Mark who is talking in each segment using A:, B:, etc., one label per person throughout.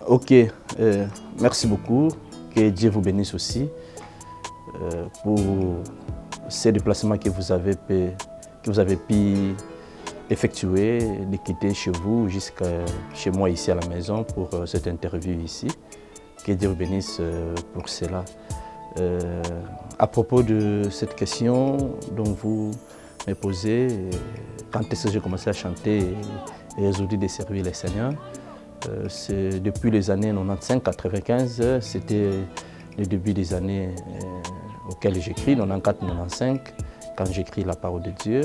A: Ok, merci beaucoup. Que Dieu vous bénisse aussi pour ces déplacements que vous avez pu effectuer, de quitter chez vous jusqu'à chez moi ici à la maison pour cette interview ici. Que Dieu vous bénisse pour cela. À propos de cette question dont vous me posez, quand est-ce que j'ai commencé à chanter et aujourd'hui de servir les Seigneurs, c'est depuis les années 95-95, c'était le début des années auxquelles j'écris, 94-95, quand j'écris la parole de Dieu.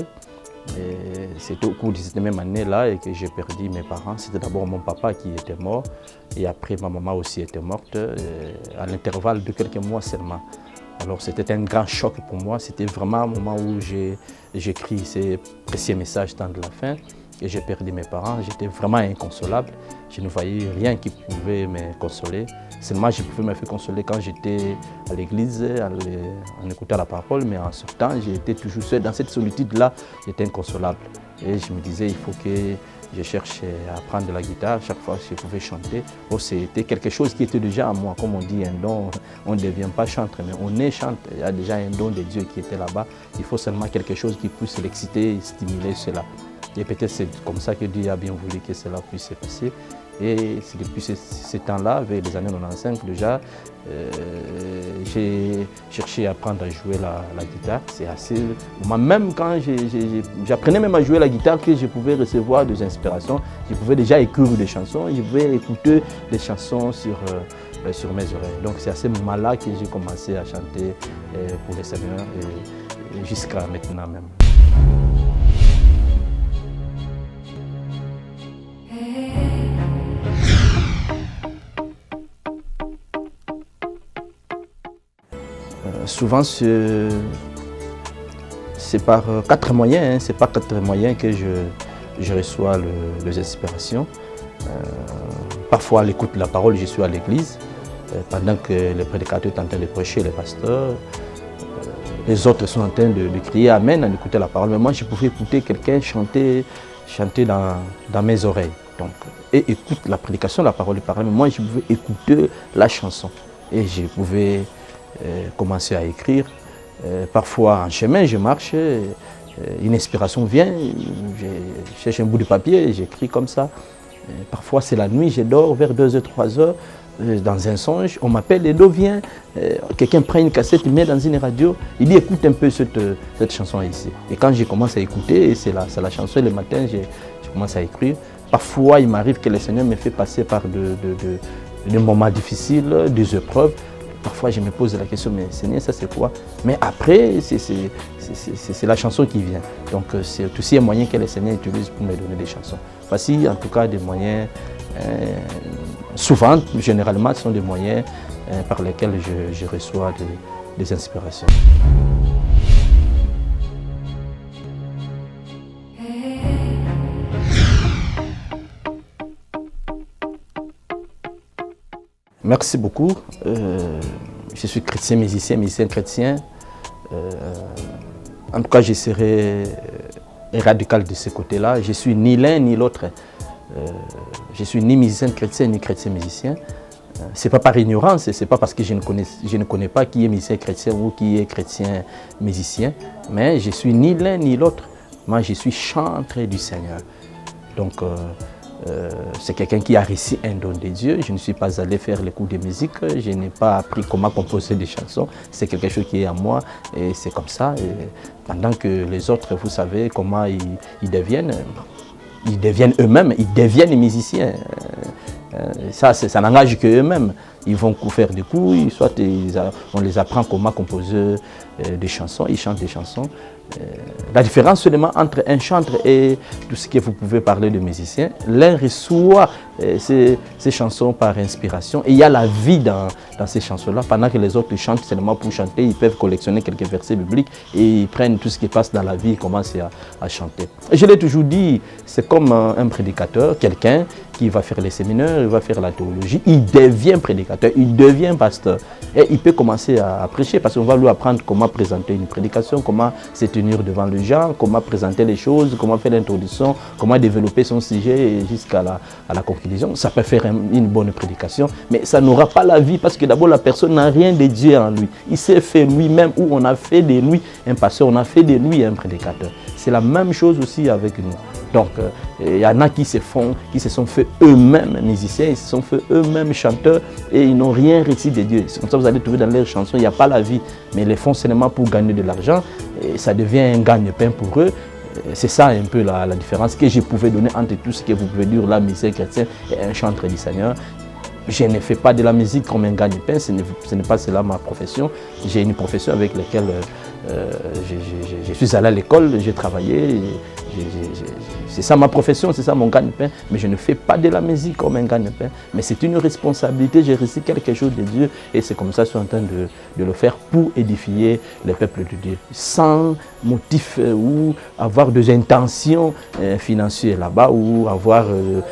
A: C'était au cours de cette même année-là que j'ai perdu mes parents. C'était d'abord mon papa qui était mort et après ma maman aussi était morte à l'intervalle de quelques mois seulement. Alors c'était un grand choc pour moi, c'était vraiment un moment où j'écris ces précieux messages tant de la fin et j'ai perdu mes parents. J'étais vraiment inconsolable, je ne voyais rien qui pouvait me consoler. Seulement je pouvais me faire consoler quand j'étais à l'église, en écoutant la parole, mais en sortant, j'étais toujours seul. Dans cette solitude-là, j'étais inconsolable. Et je me disais, il faut que je cherche à apprendre de la guitare. Chaque fois que je pouvais chanter, c'était quelque chose qui était déjà en moi. Comme on dit, un don, on ne devient pas chanteur, mais on est chanteur. Il y a déjà un don de Dieu qui était là-bas. Il faut seulement quelque chose qui puisse l'exciter et stimuler cela. Et peut-être c'est comme ça que Dieu a bien voulu que cela puisse se passer. Et c'est depuis ce temps-là, vers les années 95 déjà, j'ai cherché à apprendre à jouer la guitare. C'est assez... Moi-même, quand j'apprenais même à jouer la guitare, que je pouvais recevoir des inspirations, je pouvais déjà écrire des chansons, je pouvais écouter des chansons sur mes oreilles. Donc c'est à ce moment-là que j'ai commencé à chanter pour les Seigneurs et jusqu'à maintenant même. Souvent, c'est par 4 moyens, c'est par 4 moyens que je reçois les inspirations. Parfois, à l'écoute de la parole, je suis à l'église, pendant que les prédicateurs sont en train de prêcher, les pasteurs, les autres sont en train de crier Amen, en écoutant la parole. Mais moi, je pouvais écouter quelqu'un chanter dans mes oreilles. Donc, et écoute la prédication, la parole, mais moi, je pouvais écouter la chanson. Et je pouvais commencer à écrire. Parfois en chemin, je marche, une inspiration vient, je cherche un bout de papier et j'écris comme ça. Parfois c'est la nuit, je dors vers 2h, 3h, dans un songe, on m'appelle, Edo vient, quelqu'un prend une cassette, il met dans une radio, il dit écoute un peu cette chanson ici. Et quand je commence à écouter, c'est la chanson, le matin, je commence à écrire. Parfois il m'arrive que le Seigneur me fait passer par des moments difficiles, des épreuves. Parfois, je me pose la question, mais Seigneur, ça c'est quoi? Mais après, c'est la chanson qui vient. Donc, c'est aussi un moyen que le Seigneur utilise pour me donner des chansons. Voici en tout cas des moyens, souvent, généralement, ce sont des moyens par lesquels je reçois des inspirations. Merci beaucoup. Je suis chrétien, musicien chrétien. En tout cas, je serai radical de ce côté-là. Je suis ni l'un ni l'autre. Je suis ni musicien chrétien ni chrétien musicien. Ce n'est pas par ignorance, ce n'est pas parce que je ne connais pas qui est musicien chrétien ou qui est chrétien musicien. Mais je suis ni l'un ni l'autre. Moi, je suis chanteur du Seigneur. Donc, c'est quelqu'un qui a reçu un don de Dieu. Je ne suis pas allé faire les cours de musique, je n'ai pas appris comment composer des chansons. C'est quelque chose qui est en moi et c'est comme ça. Et pendant que les autres, vous savez comment ils deviennent eux-mêmes, ils deviennent musiciens. Ça n'engage qu'eux-mêmes. Ils vont faire des cours, soit on les apprend comment composer des chansons, ils chantent des chansons. La différence seulement entre un chanteur et tout ce que vous pouvez parler de musicien, l'un reçoit ces chansons par inspiration et il y a la vie dans ces chansons-là. Pendant que les autres chantent seulement pour chanter, ils peuvent collectionner quelques versets bibliques et ils prennent tout ce qui passe dans la vie et commencent à chanter. Et je l'ai toujours dit, c'est comme un prédicateur, quelqu'un qui va faire les séminaires, il va faire la théologie, il devient prédicateur. prédicateur, il devient pasteur. Et il peut commencer à prêcher parce qu'on va lui apprendre comment présenter une prédication, comment se tenir devant les gens, comment présenter les choses, comment faire l'introduction, comment développer son sujet jusqu'à la conclusion. Ça peut faire une bonne prédication, mais ça n'aura pas la vie parce que d'abord la personne n'a rien de Dieu en lui. Il s'est fait lui-même ou on a fait de lui un pasteur, on a fait de lui un prédicateur. C'est la même chose aussi avec nous. Donc, il y en a qui se sont fait eux-mêmes musiciens, ils se sont fait eux-mêmes chanteurs et ils n'ont rien reçu de Dieu. C'est comme ça que vous allez trouver dans leurs chansons, il n'y a pas la vie, mais ils les font seulement pour gagner de l'argent et ça devient un gagne-pain pour eux. C'est ça un peu la différence que je pouvais donner entre tout ce que vous pouvez dire là, musicien chrétien et un chanteur du Seigneur. Je ne fais pas de la musique comme un gagne-pain, ce n'est pas cela ma profession. J'ai une profession avec laquelle je suis allé à l'école, j'ai travaillé, c'est ça ma profession, c'est ça mon gagne-pain. Mais je ne fais pas de la musique comme un gagne-pain. Mais c'est une responsabilité, j'ai reçu quelque chose de Dieu et c'est comme ça que je suis en train de le faire pour édifier le peuple de Dieu. Sans motif ou avoir des intentions financières là-bas ou avoir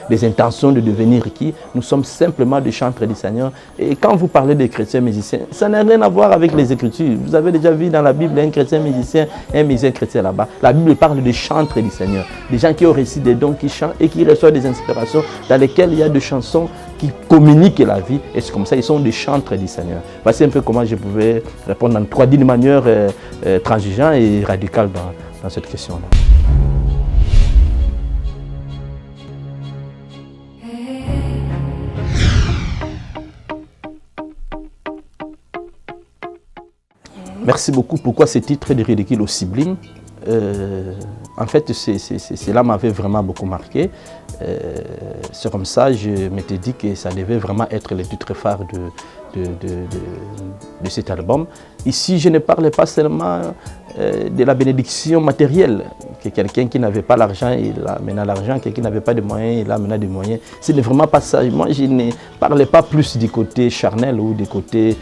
A: des intentions de devenir qui. Nous sommes simplement des chanteurs du Seigneur. Et quand vous parlez des chrétiens musiciens, ça n'a rien à voir avec les Écritures. Vous avez déjà vu dans la Bible un chrétien musicien, un musicien chrétien là-bas. La Bible parle des chanteurs du Seigneur. Des gens qui ont reçu des dons, qui chantent et qui reçoivent des inspirations dans lesquelles il y a des chansons qui communiquent la vie. Et c'est comme ça, ils sont des chanteurs du Seigneur. Voici un peu comment je pouvais répondre en 3 d'une manière transigeante et radicale dans cette question-là. Merci beaucoup. Pourquoi ce titre de ridicule au sublime? En fait, cela m'avait vraiment beaucoup marqué. C'est comme ça, je m'étais dit que ça devait vraiment être le titre phare de cet album. Ici, je ne parle pas seulement de la bénédiction matérielle, que quelqu'un qui n'avait pas l'argent, il amena l'argent, quelqu'un qui n'avait pas de moyens, il amena des moyens. Ce n'est vraiment pas ça. Moi, je ne parlais pas plus du côté charnel ou du côté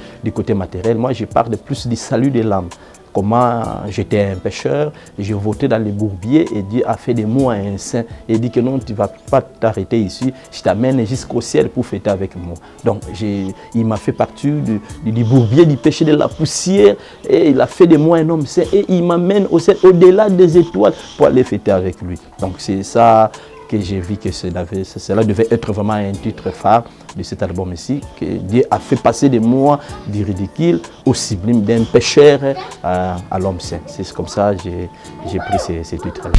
A: matériel. Moi, je parle plus du salut de l'âme. Comment j'étais un pécheur, j'ai voté dans les bourbiers et Dieu a fait de moi un saint et dit que non, tu ne vas pas t'arrêter ici, je t'amène jusqu'au ciel pour fêter avec moi. Donc il m'a fait partie du bourbier, du péché, de la poussière et il a fait de moi un homme saint et il m'amène au ciel, au-delà des étoiles pour aller fêter avec lui. Donc c'est ça que j'ai vu que cela devait être vraiment un titre phare de cet album ici, que Dieu a fait passer de moi du ridicule au sublime, d'un pécheur à l'homme saint. C'est comme ça que j'ai pris ces titres-là.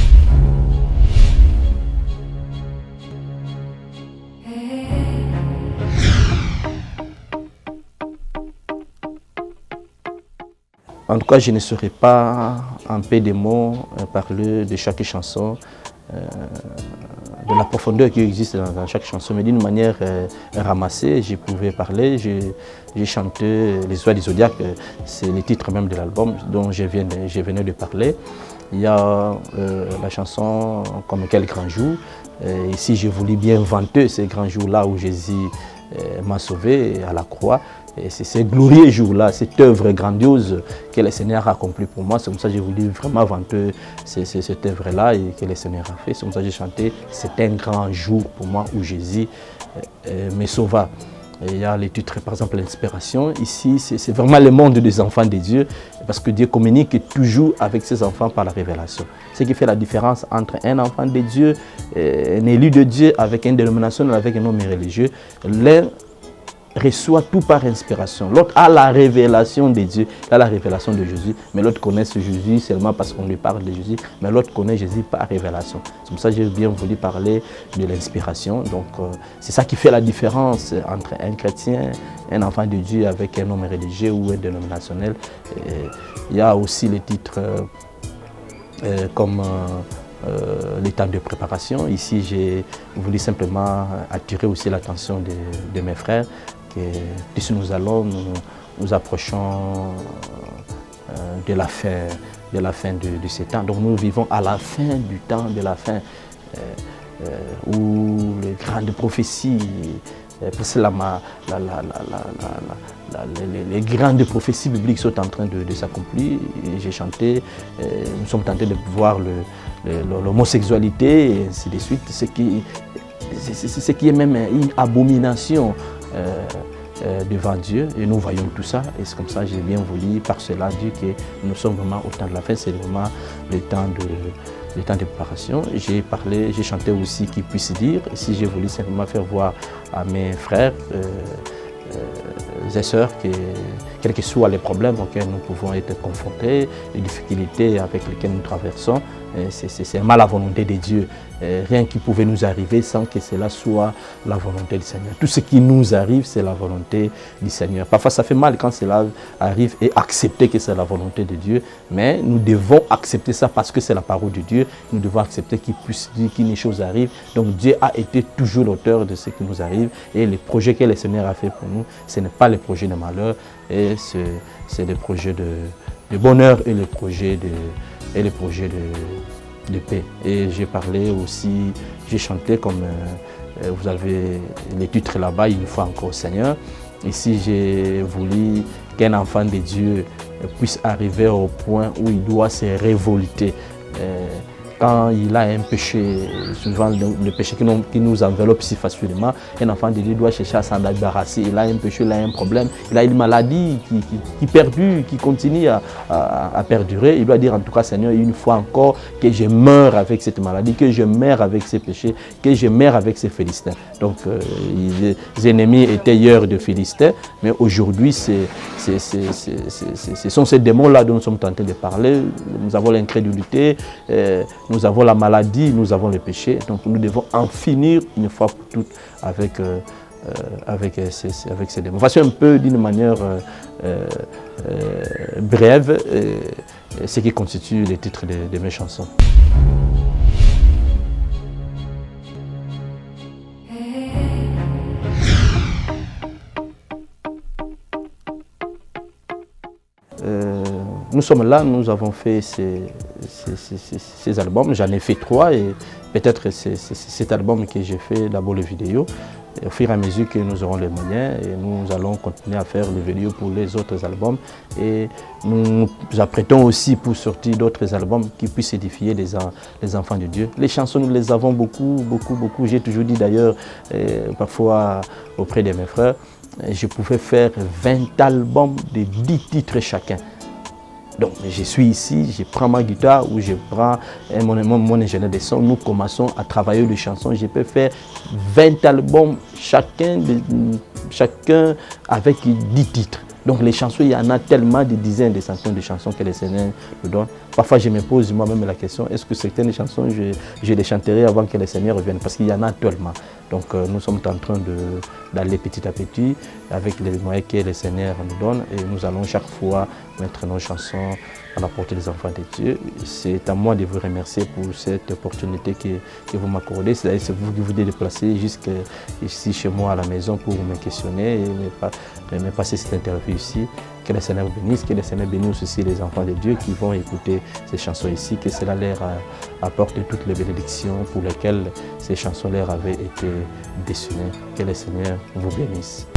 A: En tout cas, je ne saurais pas en peu de mots parler de chaque chanson, de la profondeur qui existe dans chaque chanson, mais d'une manière ramassée, je pouvais parler, j'ai chanté Les Oies du Zodiaque, c'est le titre même de l'album dont je venais de parler. Il y a la chanson Comme quel grand jour, ici j'ai voulu bien vanter ces grands jours-là où Jésus m'a sauvé à la croix. Et c'est ces glorieux jours-là, cette œuvre grandiose que le Seigneur a accomplie pour moi. C'est comme ça que j'ai voulu vraiment vanter cette œuvre-là et que le Seigneur a fait. C'est comme ça que j'ai chanté. C'est un grand jour pour moi où Jésus me sauva. Et il y a les titres, par exemple, l'inspiration. Ici, c'est vraiment le monde des enfants de Dieu, parce que Dieu communique toujours avec ses enfants par la révélation. Ce qui fait la différence entre un enfant de Dieu, un élu de Dieu, avec une dénomination, avec un homme religieux. L'un reçoit tout par inspiration. L'autre a la révélation de Dieu, a la révélation de Jésus, mais l'autre connaît ce Jésus seulement parce qu'on lui parle de Jésus, mais l'autre connaît Jésus par révélation. C'est pour ça que j'ai bien voulu parler de l'inspiration. Donc c'est ça qui fait la différence entre un chrétien, un enfant de Dieu avec un homme religieux ou un dénominationnel. Il y a aussi les titres comme les temps de préparation. Ici, j'ai voulu simplement attirer aussi l'attention de mes frères que puisque nous approchons de la fin de ce temps. Donc nous vivons à la fin du temps de la fin où les grandes prophéties, les grandes prophéties bibliques sont en train de s'accomplir. J'ai chanté, nous sommes tentés de voir l'homosexualité et ainsi de suite, ce qui est même une abomination devant Dieu et nous voyons tout ça. Et c'est comme ça que j'ai bien voulu, par cela, dire que nous sommes vraiment au temps de la fin, c'est vraiment le temps de préparation. J'ai chanté aussi Qui puisse dire. Si j'ai voulu simplement faire voir à mes frères et sœurs que quels que soient les problèmes auxquels nous pouvons être confrontés, les difficultés avec lesquelles nous traversons, c'est mal la volonté de Dieu. Rien qui pouvait nous arriver sans que cela soit la volonté du Seigneur. Tout ce qui nous arrive, c'est la volonté du Seigneur. Parfois, ça fait mal quand cela arrive et accepter que c'est la volonté de Dieu. Mais nous devons accepter ça parce que c'est la parole de Dieu. Nous devons accepter qu'il puisse dire qu'une chose arrive. Donc Dieu a été toujours l'auteur de ce qui nous arrive. Et les projets que le Seigneur a fait pour nous, ce n'est pas les projets de malheur. Et c'est des projets de bonheur et les projets de paix. Et j'ai parlé aussi, j'ai chanté comme vous avez les titres là-bas, une fois encore au Seigneur. Ici, j'ai voulu qu'un enfant de Dieu puisse arriver au point où il doit se révolter. Quand il a un péché, souvent le péché qui nous enveloppe si facilement, un enfant de Dieu doit chercher à s'en débarrasser. Il a un péché, il a un problème, il a une maladie qui perdure, qui continue à perdurer. Il doit dire en tout cas, Seigneur, une fois encore, que je meurs avec cette maladie, que je meurs avec ces péchés, que je meurs avec ces Philistins. Donc les ennemis étaient hier de Philistins, mais aujourd'hui, ce sont ces démons-là dont nous sommes tentés de parler. Nous avons l'incrédulité, nous avons la maladie, nous avons le péché. Donc nous devons en finir une fois pour toutes avec ces démons. Voici un peu d'une manière brève ce qui constitue les titres de mes chansons. Nous sommes là, nous avons fait ces albums, j'en ai fait 3 et peut-être c'est cet album que j'ai fait d'abord les vidéos. Et au fur et à mesure que nous aurons les moyens, et nous allons continuer à faire les vidéos pour les autres albums. Et nous nous apprêtons aussi pour sortir d'autres albums qui puissent édifier les enfants de Dieu. Les chansons, nous les avons beaucoup. J'ai toujours dit d'ailleurs, parfois auprès de mes frères, je pouvais faire 20 albums de 10 titres chacun. Donc je suis ici, je prends ma guitare ou je prends mon ingénieur de son, nous commençons à travailler les chansons. Je peux faire 20 albums chacun avec 10 titres. Donc les chansons, il y en a tellement, des dizaines, des centaines de chansons que les Seigneur nous donne. Parfois je me pose moi-même la question, est-ce que certaines chansons, je les chanterai avant que les Seigneur reviennent? Parce qu'il y en a tellement. Donc nous sommes en train d'aller petit à petit avec les moyens que les Seigneur nous donne. Et nous allons chaque fois mettre nos chansons à la portée des enfants de Dieu. C'est à moi de vous remercier pour cette opportunité que vous m'accordez. C'est vous qui vous déplacez jusqu'ici chez moi à la maison pour me questionner et me passer cette interview ici. Que le Seigneur vous bénisse, que le Seigneur bénisse aussi les enfants de Dieu qui vont écouter ces chansons ici, que cela leur apporte toutes les bénédictions pour lesquelles ces chansons leur avaient été destinées. Que le Seigneur vous bénisse.